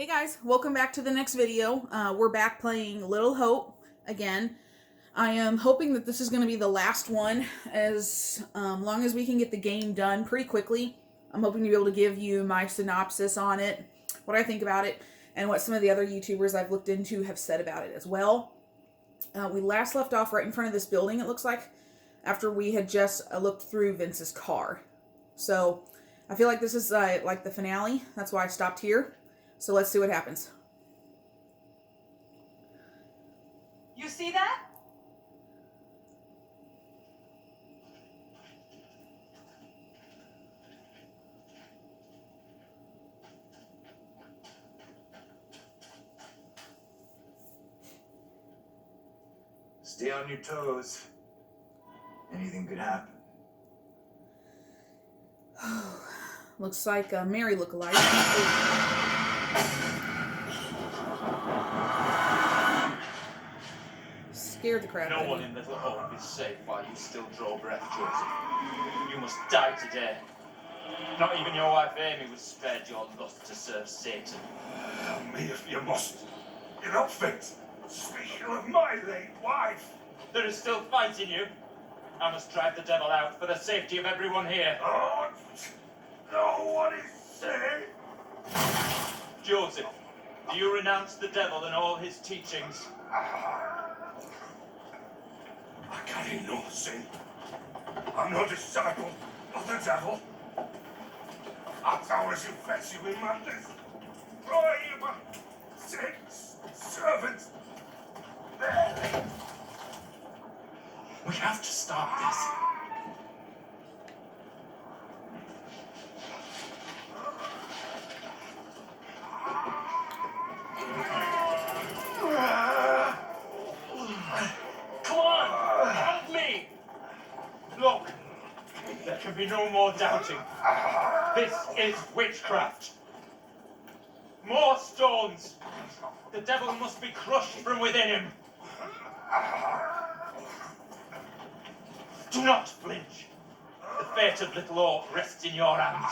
Hey guys, welcome back to the next video. We're back playing Little Hope again. I am hoping that this is going to be the last one as long as we can get the game done pretty quickly. I'm hoping to be able to give you my synopsis on it, what I think about it, and what some of the other YouTubers I've looked into have said about it as well. We last left off right in front of this building, it looks like, after we had just looked through Vince's car. So I feel like this is like the finale. That's why I stopped here. So let's see what happens. You see that? Stay on your toes. Anything could happen. Looks like a Mary lookalike. Scared the crap out of me. No one in Little Hope is safe while you still draw breath, Joseph. You must die today. Not even your wife Amy was spared your lust to serve Satan. Me if you must. You're not fit. Speaking of my late wife. There is still fight in you. I must drive the devil out for the safety of everyone here. Oh, no one is safe. Joseph, do you renounce the devil and all his teachings? I carry no sin. I'm no disciple of the devil. As long as you fetch you in madness. Roy, you my six servants. We have to stop this. Come on, help me! Look, there can be no more doubting. This is witchcraft. More stones. The devil must be crushed from within him. Do not flinch. The fate of Little Hope rests in your hands.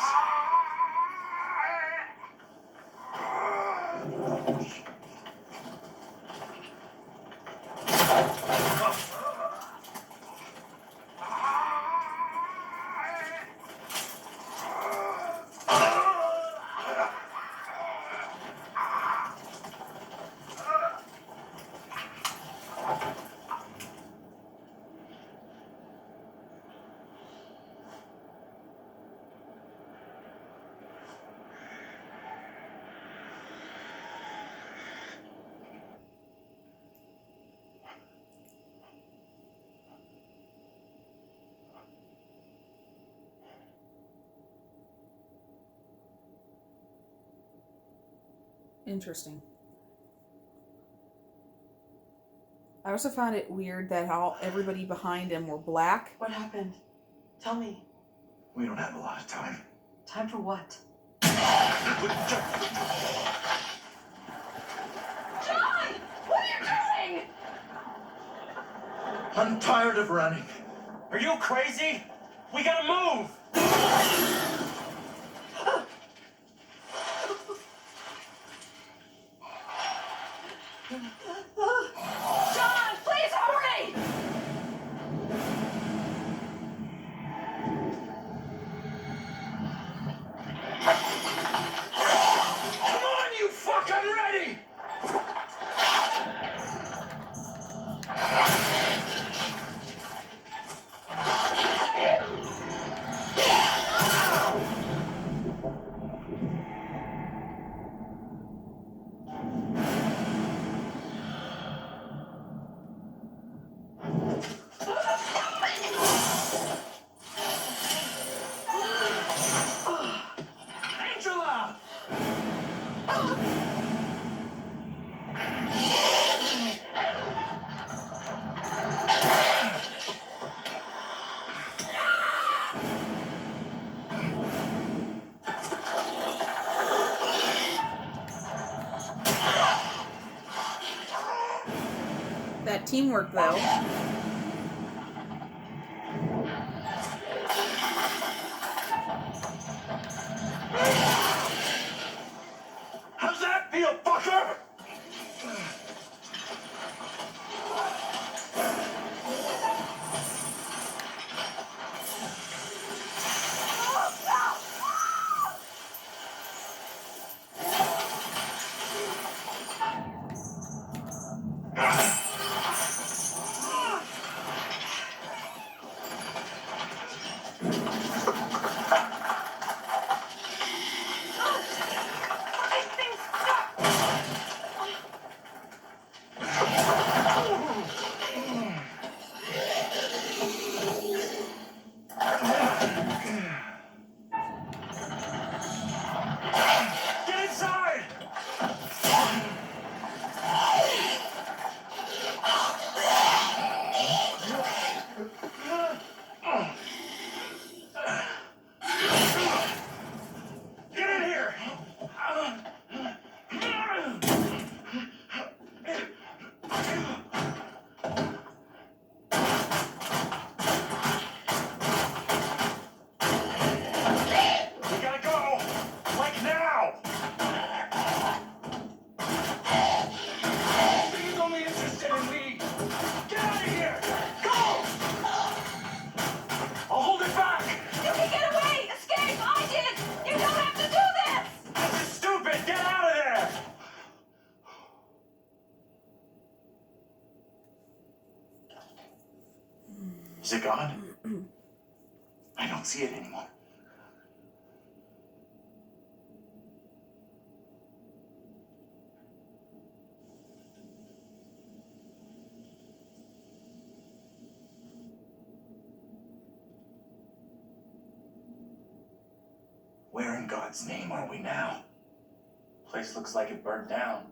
Interesting. I also found it weird that everybody behind him were black. What happened? Tell me. We don't have a lot of time. Time for what? John! What are you doing? I'm tired of running. Are you crazy? We gotta move! John, please hurry! Come on, you fucking ready! Angela! That teamwork, though. How's that feel, Is it gone? I don't see it anymore. Where in God's name are we now? Place looks like it burned down.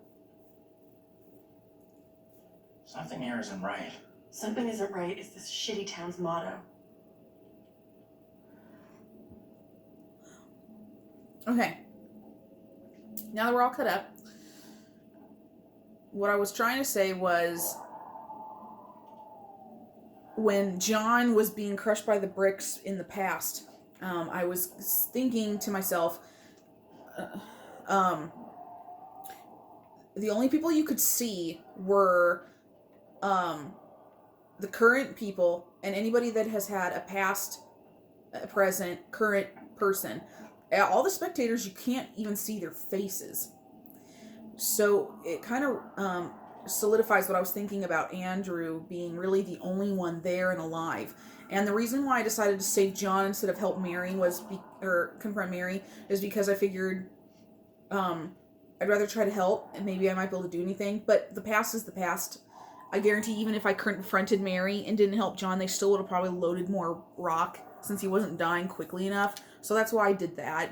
Something here isn't right. Something isn't right is this shitty town's motto. Okay. Now that we're all cut up, what I was trying to say was when John was being crushed by the bricks in the past, I was thinking to myself, the only people you could see were the current people and anybody that has had a past, a present, current person. All the spectators, you can't even see their faces. So it kind of solidifies what I was thinking about Andrew being really the only one there and alive. And the reason why I decided to save John instead of help Mary or confront Mary is because I figured I'd rather try to help and maybe I might be able to do anything. But the past is the past. I guarantee even if I confronted Mary and didn't help John, they still would have probably loaded more rock since he wasn't dying quickly enough. So that's why I did that.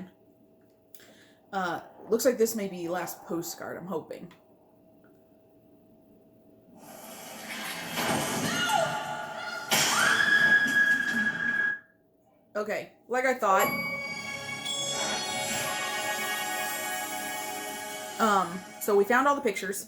Looks like this may be the last postcard, I'm hoping. Okay, like I thought. So we found all the pictures.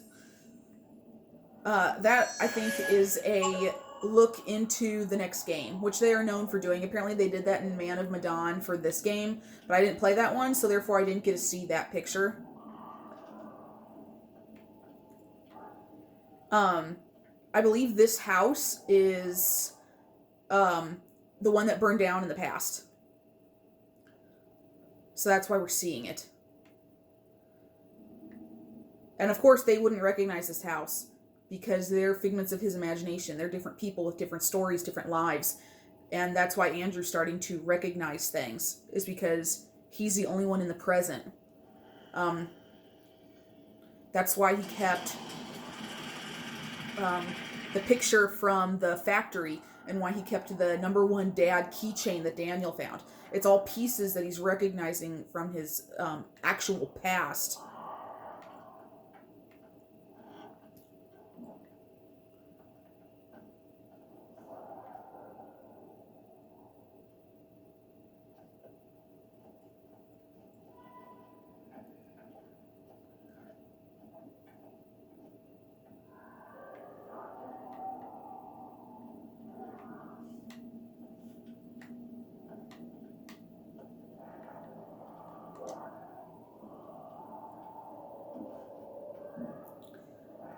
That, I think, is a look into the next game, which they are known for doing. Apparently they did that in Man of Medan for this game, but I didn't play that one, so therefore I didn't get to see that picture. I believe this house is the one that burned down in the past. So that's why we're seeing it. And of course they wouldn't recognize this house because they're figments of his imagination. They're different people with different stories, different lives. And that's why Andrew's starting to recognize things, is because he's the only one in the present. That's why he kept the picture from the factory and why he kept the #1 dad keychain that Daniel found. It's all pieces that he's recognizing from his actual past.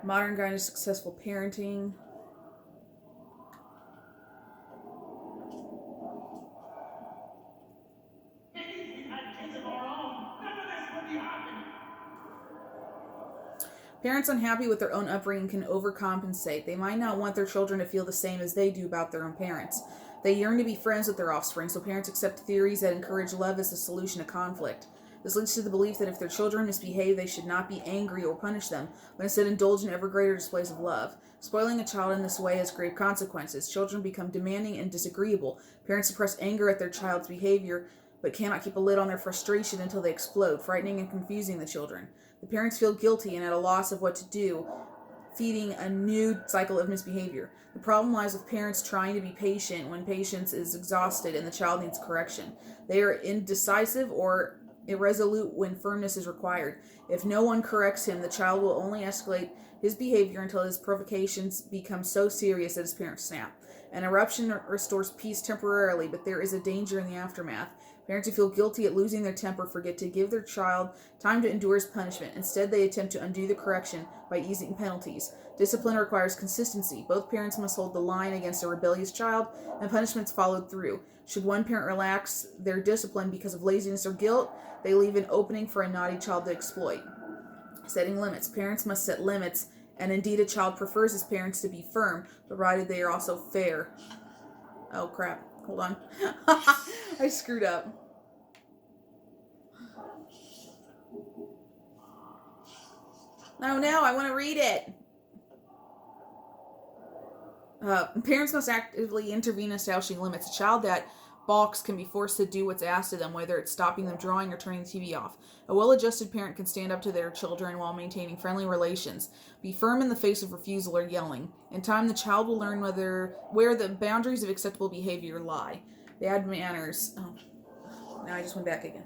Modern guide to successful parenting. Parents unhappy with their own upbringing can overcompensate. They might not want their children to feel the same as they do about their own parents. They yearn to be friends with their offspring, so parents accept theories that encourage love as the solution to conflict. This leads to the belief that if their children misbehave, they should not be angry or punish them, but instead indulge in ever greater displays of love. Spoiling a child in this way has grave consequences. Children become demanding and disagreeable. Parents suppress anger at their child's behavior, but cannot keep a lid on their frustration until they explode, frightening and confusing the children. The parents feel guilty and at a loss of what to do, feeding a new cycle of misbehavior. The problem lies with parents trying to be patient when patience is exhausted and the child needs correction. They are indecisive or irresolute when firmness is required. If no one corrects him, the child will only escalate his behavior until his provocations become so serious that his parents snap. An eruption restores peace temporarily, but there is a danger in the aftermath. Parents who feel guilty at losing their temper forget to give their child time to endure his punishment. Instead, they attempt to undo the correction by easing penalties. Discipline requires consistency. Both parents must hold the line against a rebellious child, and punishments followed through. Should one parent relax their discipline because of laziness or guilt, they leave an opening for a naughty child to exploit. Setting limits. Parents must set limits, and indeed a child prefers his parents to be firm, provided they are also fair. Oh, crap. Hold on. I screwed up. No, I want to read it. Parents must actively intervene in establishing limits. A child that balks can be forced to do what's asked of them, whether it's stopping them drawing or turning the TV off. A well-adjusted parent can stand up to their children while maintaining friendly relations. Be firm in the face of refusal or yelling. In time, the child will learn where the boundaries of acceptable behavior lie. Bad manners. Oh, now I just went back again.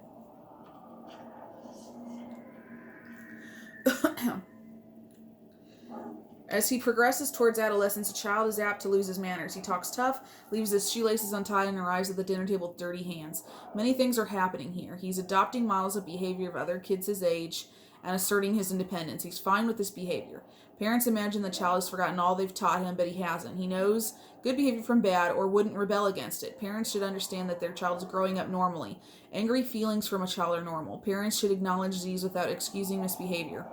As he progresses towards adolescence, a child is apt to lose his manners. He talks tough, leaves his shoelaces untied, and arrives at the dinner table with dirty hands. Many things are happening here. He's adopting models of behavior of other kids his age and asserting his independence. He's fine with this behavior. Parents imagine the child has forgotten all they've taught him, but he hasn't. He knows good behavior from bad or wouldn't rebel against it. Parents should understand that their child is growing up normally. Angry feelings from a child are normal. Parents should acknowledge these without excusing misbehavior.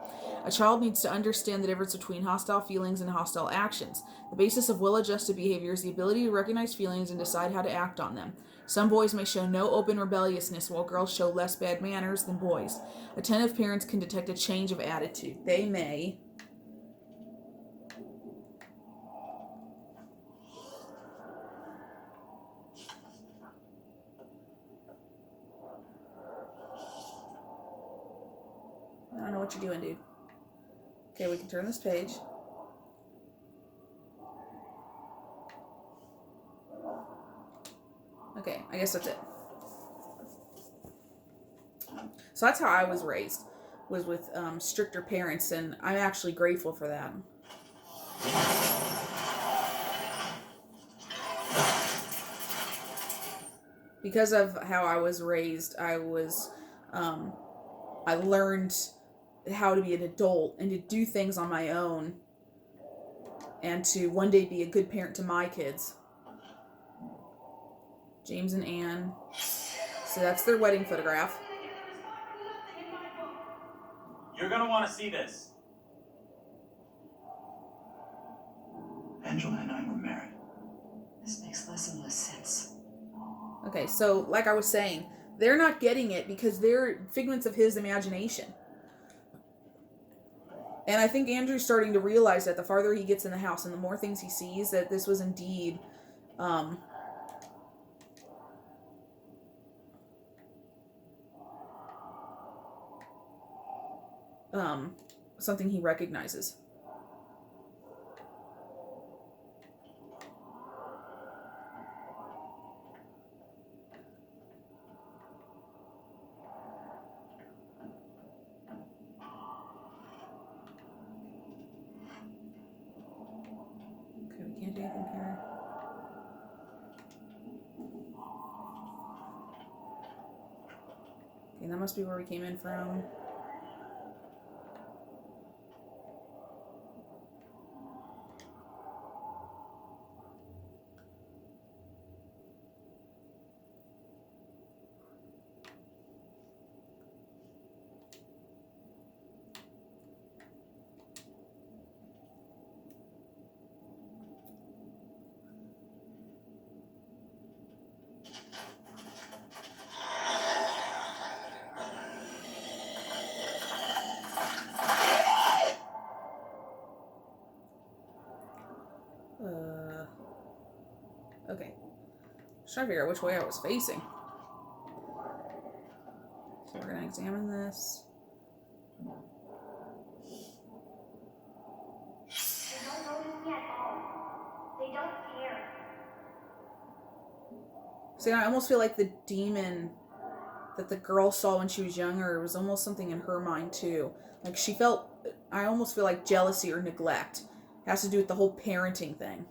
A child needs to understand the difference between hostile feelings and hostile actions. The basis of well-adjusted behavior is the ability to recognize feelings and decide how to act on them. Some boys may show no open rebelliousness, while girls show less bad manners than boys. Attentive parents can detect a change of attitude. They may. I don't know what you're doing, dude. Okay, we can turn this page. Okay, I guess that's it. So that's how I was raised, was with stricter parents, and I'm actually grateful for that. Because of how I was raised, I learned how to be an adult and to do things on my own and to one day be a good parent to my kids. James and Anne. So that's their wedding photograph. You're gonna want to see this. Angela and I were married. This makes less and less sense. Okay, so like I was saying, they're not getting it because they're figments of his imagination. And I think Andrew's starting to realize that the farther he gets in the house and the more things he sees, that this was indeed something he recognizes. Okay, we can't do anything here. Okay, that must be where we came in from. Okay. Just trying to figure out which way I was facing. So we're going to examine this. They don't notice me at all. They don't care. See, I almost feel like the demon that the girl saw when she was younger was almost something in her mind too. Like she felt, I almost feel like jealousy or neglect. It has to do with the whole parenting thing.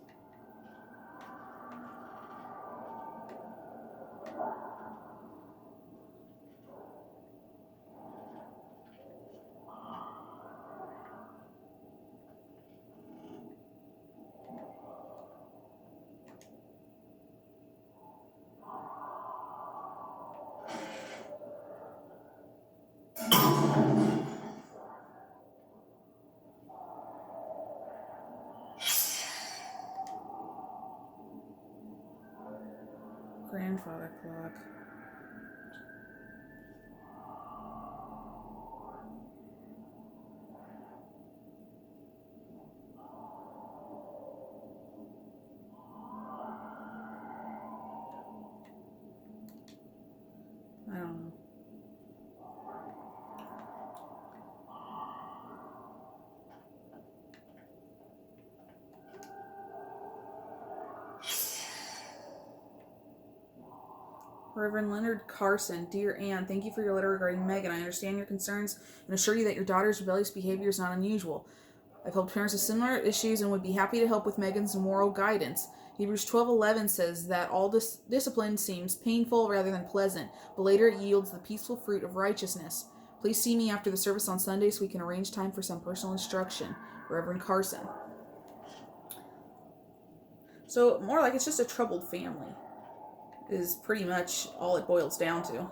grandfather clock. I don't know. Reverend Leonard Carson, Dear Anne, thank you for your letter regarding Megan. I understand your concerns and assure you that your daughter's rebellious behavior is not unusual. I've helped parents with similar issues and would be happy to help with Megan's moral guidance. Hebrews 12:11 says that all discipline seems painful rather than pleasant, but later it yields the peaceful fruit of righteousness. Please see me after the service on Sunday so we can arrange time for some personal instruction. Reverend Carson. So, more like it's just a troubled family, is pretty much all it boils down to.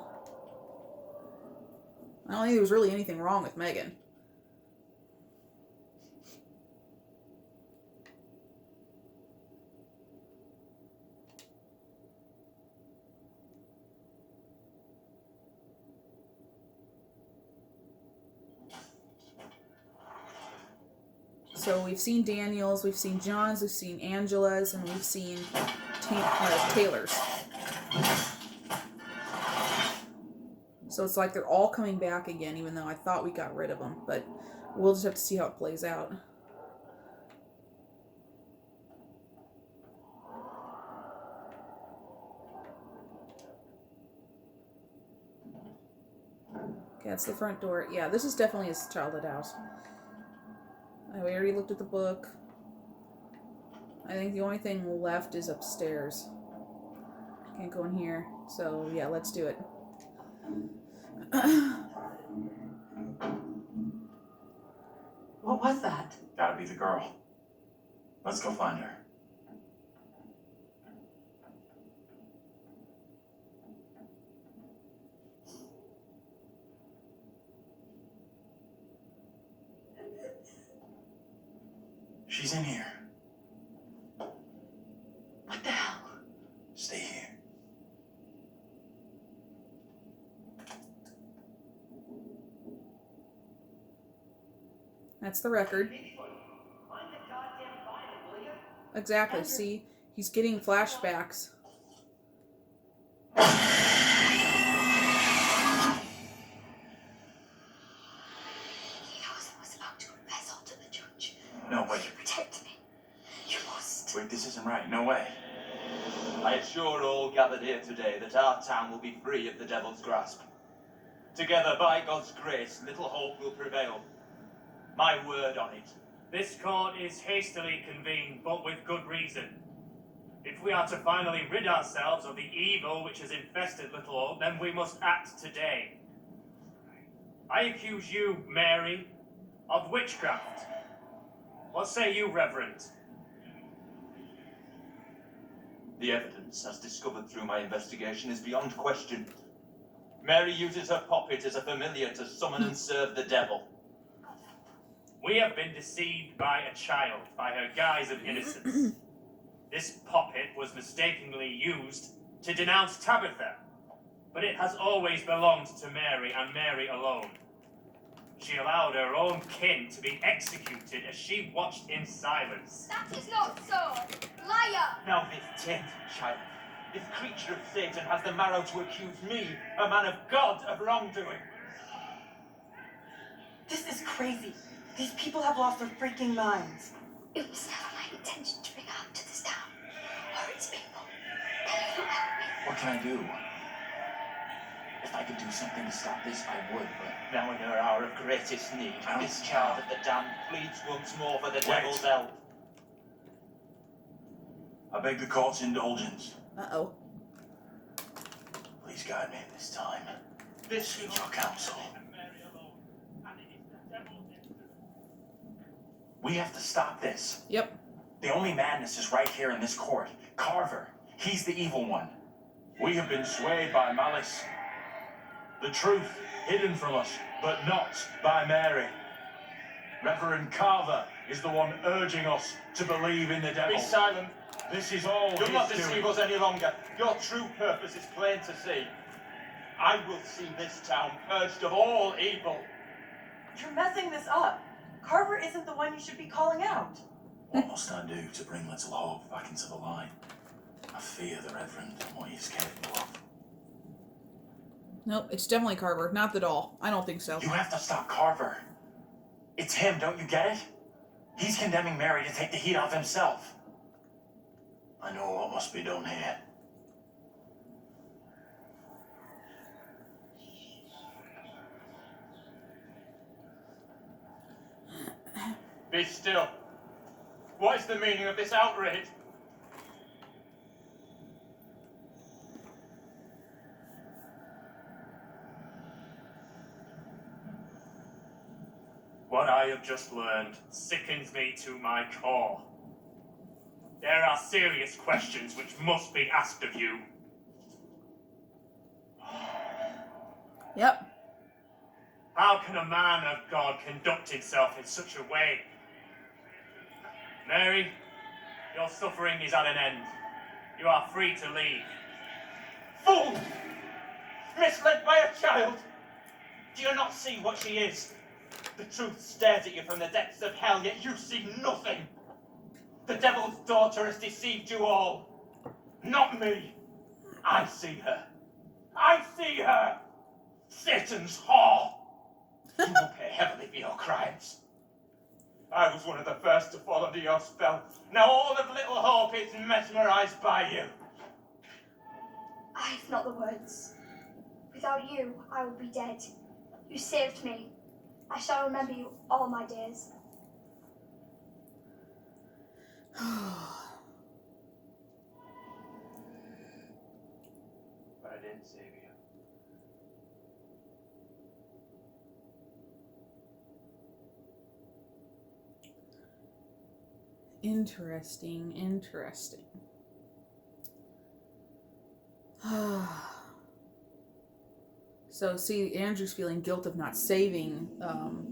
I don't think there was really anything wrong with Megan. So we've seen Daniel's, we've seen John's, we've seen Angela's, and we've seen Taylor's. So it's like they're all coming back again, even though I thought we got rid of them. But we'll just have to see how it plays out. Okay, that's the front door. Yeah, this is definitely his childhood house. We already looked at the book. I think the only thing left is upstairs. Can't go in here. So, yeah, let's do it. What was that? Gotta be the girl. Let's go find her. She's in here. What the hell? Stay here. That's the record. Exactly. See, he's getting flashbacks. He knows I was about to embezzle to the church. No, wait. You protect me. You must. Wait, this isn't right. No way. I assure all gathered here today that our town will be free of the devil's grasp. Together, by God's grace, little hope will prevail. My word on it. This court is hastily convened, but with good reason. If we are to finally rid ourselves of the evil which has infested Little Hope, then we must act today. I accuse you, Mary, of witchcraft. What say you, Reverend? The evidence, as discovered through my investigation, is beyond question. Mary uses her puppet as a familiar to summon and serve the devil. We have been deceived by a child, by her guise of innocence. This puppet was mistakenly used to denounce Tabitha, but it has always belonged to Mary and Mary alone. She allowed her own kin to be executed as she watched in silence. That is not so! Liar! Now this tainted child, this creature of Satan, has the marrow to accuse me, a man of God, of wrongdoing. This is crazy. These people have lost their freaking minds. It was never my intention to bring harm to this town or its people. Can you not help me? What can I do? If I could do something to stop this, I would, but... Now in her hour of greatest need, this child of the damned pleads once more for the devil's help. I beg the court's indulgence. Uh-oh. Please guide me this time. This Seek your counsel. We have to stop this. Yep. The only madness is right here in this court. Carver, he's the evil one. We have been swayed by malice. The truth hidden from us, but not by Mary. Reverend Carver is the one urging us to believe in the devil. Be silent. This is all You'll not his deceive doing. us any longer. Your true purpose is plain to see. I will see this town purged of all evil. You're messing this up. Carver isn't the one you should be calling out. What must I do to bring Little Hope back into the light? I fear the Reverend and what he's capable of. Nope, it's definitely Carver, not the doll. I don't think so. You have to stop Carver. It's him, don't you get it? He's condemning Mary to take the heat off himself. I know what must be done here. Be still. What is the meaning of this outrage? What I have just learned sickens me to my core. There are serious questions which must be asked of you. Yep. How can a man of God conduct himself in such a way? Mary, your suffering is at an end. You are free to leave. Fool! Misled by a child! Do you not see what she is? The truth stares at you from the depths of hell, yet you see nothing. The devil's daughter has deceived you all. Not me. I see her. I see her! Satan's whore! You will pay heavily for your crimes. I was one of the first to fall under your spell. Now all of Little Hope is mesmerized by you. I've not the words. Without you, I would be dead. You saved me. I shall remember you all my days. But I didn't save you. Interesting, interesting. So, see, Andrew's feeling guilt of not saving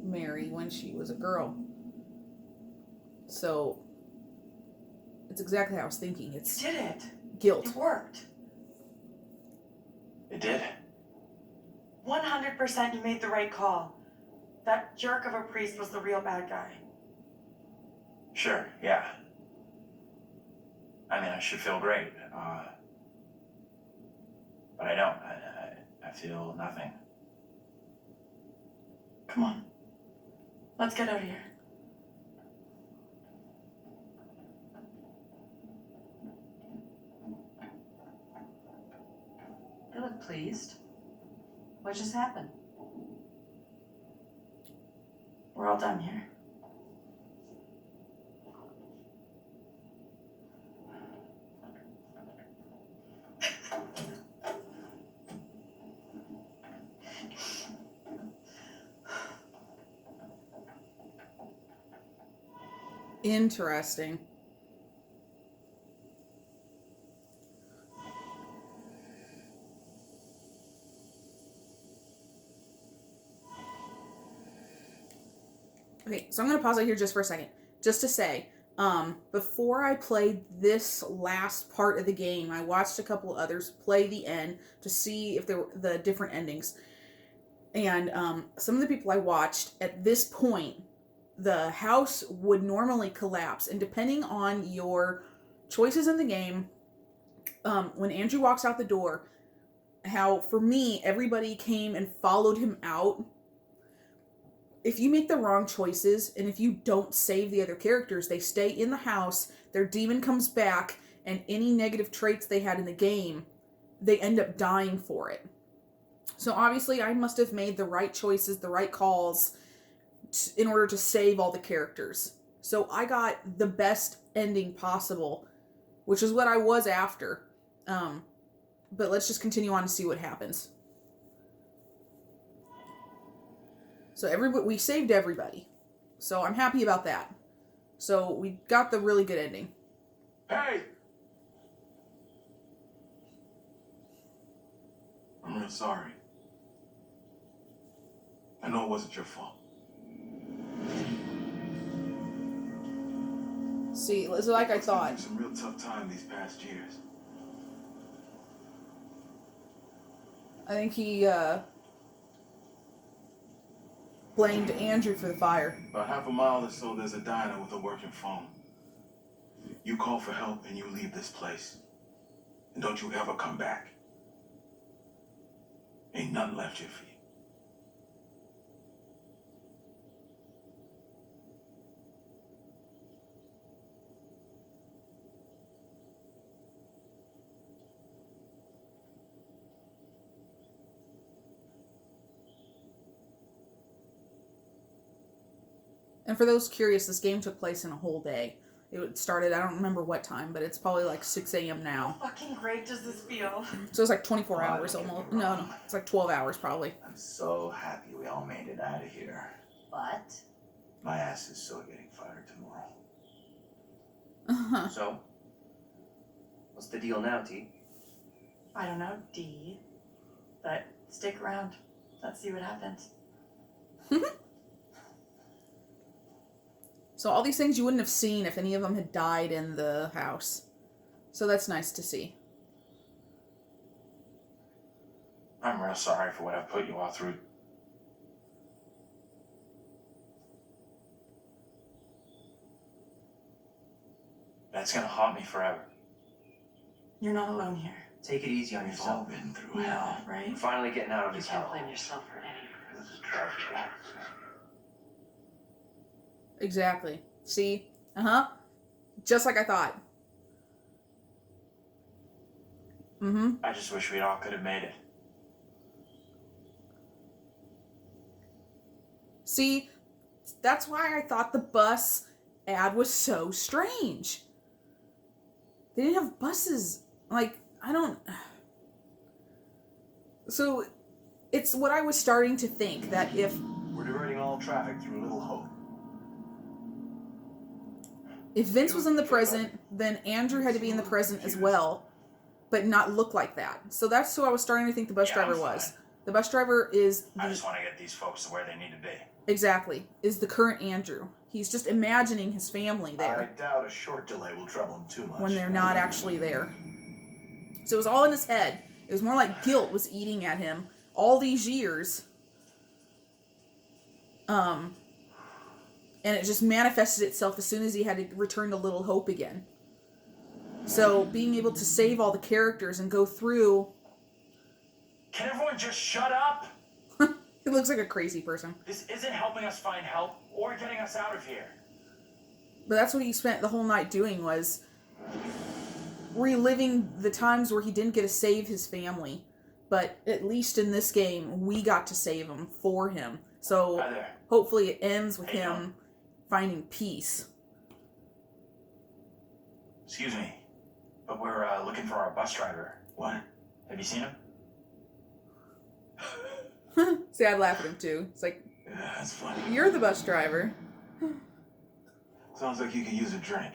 Mary when she was a girl. So, it's exactly how I was thinking. It's You did it. guilt. It worked. It did. 100% you made the right call. That jerk of a priest was the real bad guy. Sure, yeah. I mean, I should feel great. But I don't. I feel nothing. Come on. Let's get out of here. You look pleased. What just happened? We're all done here. Interesting. Okay, so I'm going to pause it here just for a second. Just to say, before I played this last part of the game, I watched a couple others play the end to see if there were the different endings. And some of the people I watched, at this point, the house would normally collapse. And depending on your choices in the game, when Andrew walks out the door, how, for me, everybody came and followed him out. If you make the wrong choices, and if you don't save the other characters, they stay in the house, their demon comes back, and any negative traits they had in the game, they end up dying for it. So obviously, I must have made the right choices, the right calls, in order to save all the characters. So I got the best ending possible, which is what I was after. But let's just continue on to see what happens. So we saved everybody. So I'm happy about that. So we got the really good ending. Hey! I'm real sorry. I know it wasn't your fault. See, it's like I It's been thought. through some real tough time these past years. I think he blamed Andrew for the fire. About half a mile or so, there's a diner with a working phone. You call for help and you leave this place. And don't you ever come back. Ain't nothing left here for you. And for those curious, this game took place in a whole day. It started, I don't remember what time, but it's probably like 6 a.m. now. How fucking great does this feel? So it's like 24 Oh, hours don't get almost. me No, wrong. no, it's like 12 hours probably. I'm so happy we all made it out of here. But My ass is so getting fired tomorrow. Uh-huh. So, what's the deal now, T? I don't know, D. But stick around. Let's see what happens. So all these things you wouldn't have seen if any of them had died in the house. So that's nice to see. I'm real sorry for what I've put you all through. That's gonna haunt me forever. You're not alone here. Take it easy on We've all yourself. been through Yeah, hell. right? You're finally getting out of this hell. yourself for any. This is tragedy. Exactly. See? Uh-huh. Just like I thought. Mm-hmm. I just wish we all could have made it. See? That's why I thought the bus ad was so strange. They didn't have buses. Like, I don't... So, it's what I was starting to think, that if We're diverting all traffic through Little Hope. Vince was in the present, then Andrew had to be in the present as well, but not look like that. So that's who I was starting to think the bus Yeah, driver I'm was. fine. The bus driver is I the... just want to get these folks to where they need to be. Exactly. Is the current Andrew. He's just imagining his family I there doubt a short delay will trouble him too much. when they're not actually there. So it was all in his head. It was more like guilt was eating at him all these years. And it just manifested itself as soon as he had to return to Little Hope again. So being able to save all the characters and go through... Can everyone just shut up? He looks like a crazy person. This isn't helping us find help or getting us out of here. But that's what he spent the whole night doing, was reliving the times where he didn't get to save his family. But at least in this game, we got to save him for him. So Hi there. hopefully it ends with Hey, him finding peace. Excuse me, but we're looking for our bus driver. What? Have you seen him? See, I'd laugh at him too. It's like, Yeah, that's funny. you're the bus driver. Sounds like you could use a drink.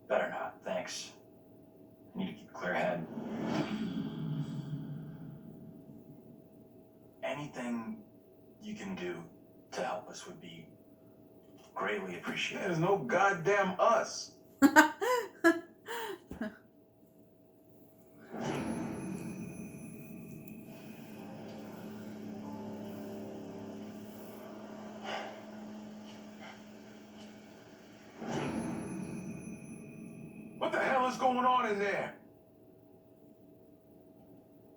Better not, thanks. I need to keep a clear head. Anything you can do to help us would be greatly appreciated. There's no goddamn us. What the hell is going on in there?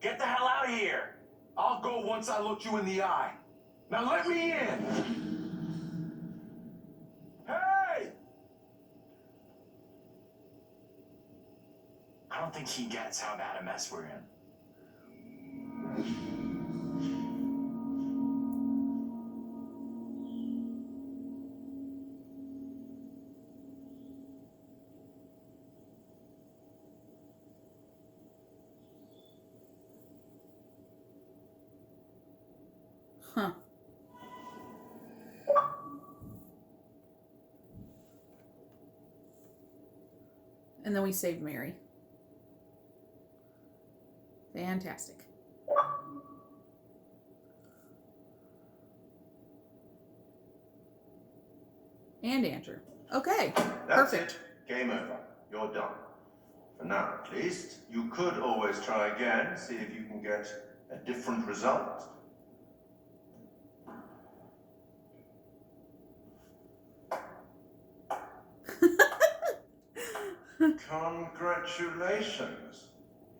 Get the hell out of here! I'll go once I look you in the eye. Now let me in! Hey! I don't think he gets how bad a mess we're in. Huh. And then we saved Mary. Fantastic. And Andrew. Okay, That's perfect. it. Game over. You're done. For now, at least. You could always try again, see if you can get a different result. Congratulations.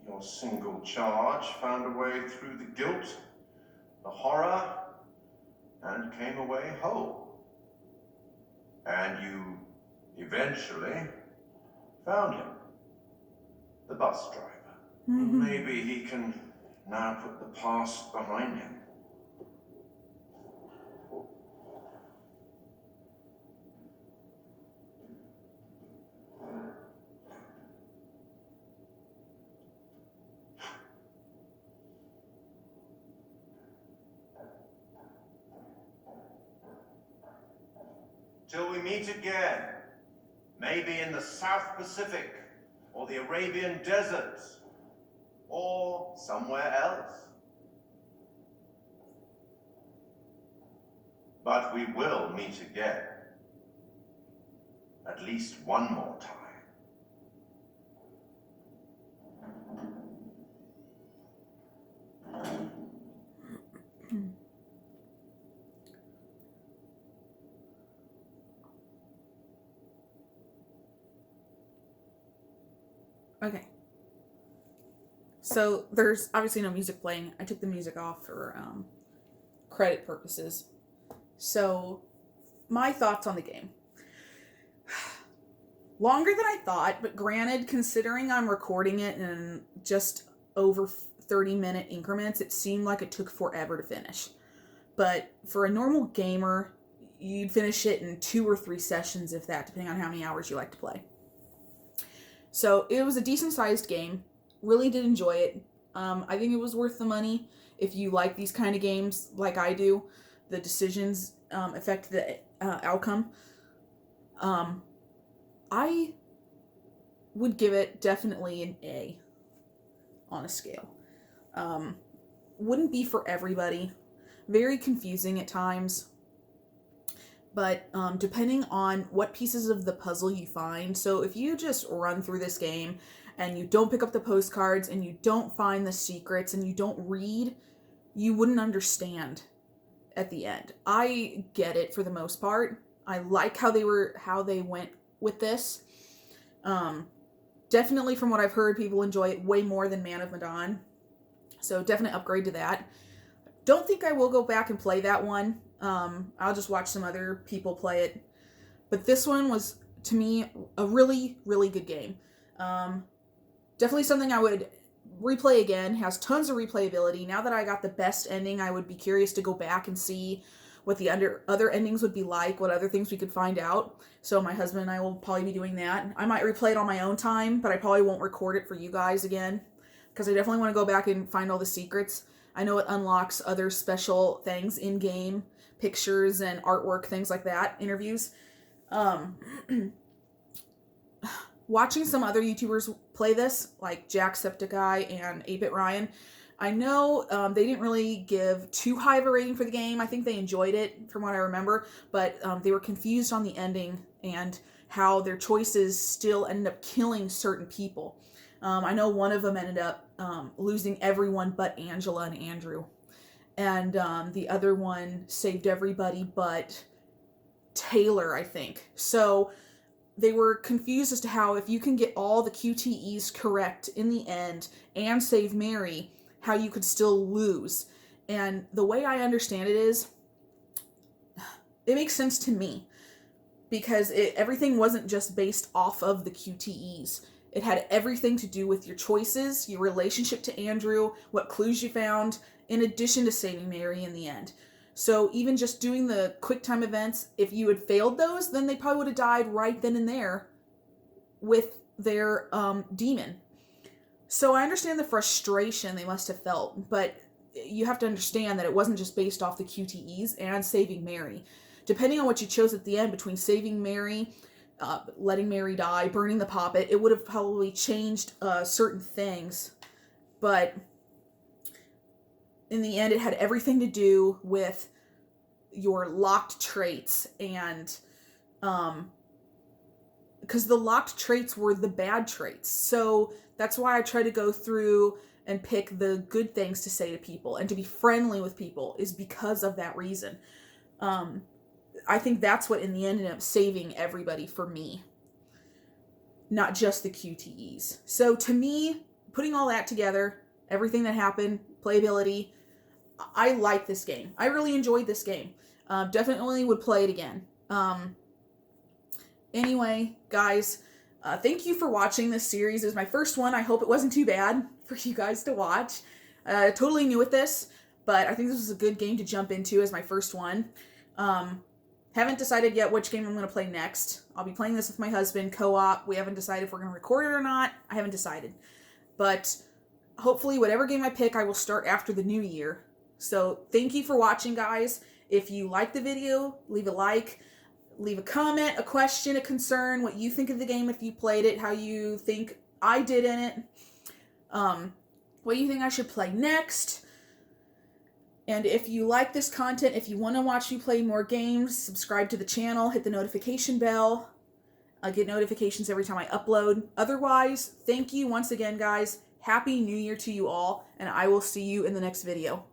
Your single charge found a way through the guilt, the horror, and came away whole. And you eventually found him, the bus driver. Maybe he can now put the past behind him. Till we meet again, maybe in the South Pacific, or the Arabian deserts, or somewhere else. But we will meet again. At least one more time. Okay. So there's obviously no music playing. I took the music off for credit purposes. So my thoughts on the game. Longer than I thought, but granted, considering I'm recording it in just over 30-minute increments, it seemed like it took forever to finish. But for a normal gamer, you'd finish it in 2 or 3 sessions, if that, depending on how many hours you like to play. So it was a decent-sized game. Really did enjoy it. I think it was worth the money. If you like these kind of games like I do, the decisions affect the outcome. I would give it definitely an A on a scale. Wouldn't be for everybody. Very confusing at times. But depending on what pieces of the puzzle you find, so if you just run through this game and you don't pick up the postcards and you don't find the secrets and you don't read, you wouldn't understand at the end. I get it for the most part. I like how they went with this. Definitely from what I've heard, people enjoy it way more than Man of Medan. So definite upgrade to that. Don't think I will go back and play that one. I'll just watch some other people play it. But this one was, to me, a really, really good game. Definitely something I would replay again. Has tons of replayability. Now that I got the best ending, I would be curious to go back and see what the other endings would be like, what other things we could find out. So my husband and I will probably be doing that. I might replay it on my own time, but I probably won't record it for you guys again, because I definitely want to go back and find all the secrets. I know it unlocks other special things in-game, pictures and artwork, things like that, interviews. Watching some other YouTubers play this, like Jacksepticeye and 8-Bit Ryan, I know they didn't really give too high of a rating for the game. I think they enjoyed it, from what I remember, but they were confused on the ending and how their choices still ended up killing certain people. I know one of them ended up losing everyone but Angela and Andrew. And the other one saved everybody but Taylor, I think. So they were confused as to how, if you can get all the QTEs correct in the end and save Mary, how you could still lose. And the way I understand it is, it makes sense to me, because everything wasn't just based off of the QTEs. It had everything to do with your choices, your relationship to Andrew, what clues you found, in addition to saving Mary in the end. So even just doing the quick time events, if you had failed those, then they probably would have died right then and there with their demon. So I understand the frustration they must have felt, but you have to understand that it wasn't just based off the QTEs and saving Mary. Depending on what you chose at the end, between saving Mary, letting Mary die, burning the poppet, it would have probably changed certain things. But in the end, it had everything to do with your locked traits and because the locked traits were the bad traits. So that's why I try to go through and pick the good things to say to people and to be friendly with people, is because of that reason. I think that's what in the end ended up saving everybody for me, not just the QTEs. So to me, putting all that together, everything that happened, playability, I like this game. I really enjoyed this game. Definitely would play it again. Anyway, guys, thank you for watching this series. It was my first one. I hope it wasn't too bad for you guys to watch. Totally new at this, but I think this was a good game to jump into as my first one. Haven't decided yet which game I'm going to play next. I'll be playing this with my husband, co-op. We haven't decided if we're going to record it or not. I haven't decided. But hopefully whatever game I pick, I will start after the new year. So thank you for watching, guys. If you like the video, leave a like. Leave a comment, a question, a concern, what you think of the game if you played it, how you think I did in it, what you think I should play next. And if you like this content, if you want to watch me play more games, subscribe to the channel, hit the notification bell. I'll get notifications every time I upload. Otherwise, thank you once again, guys. Happy New Year to you all, and I will see you in the next video.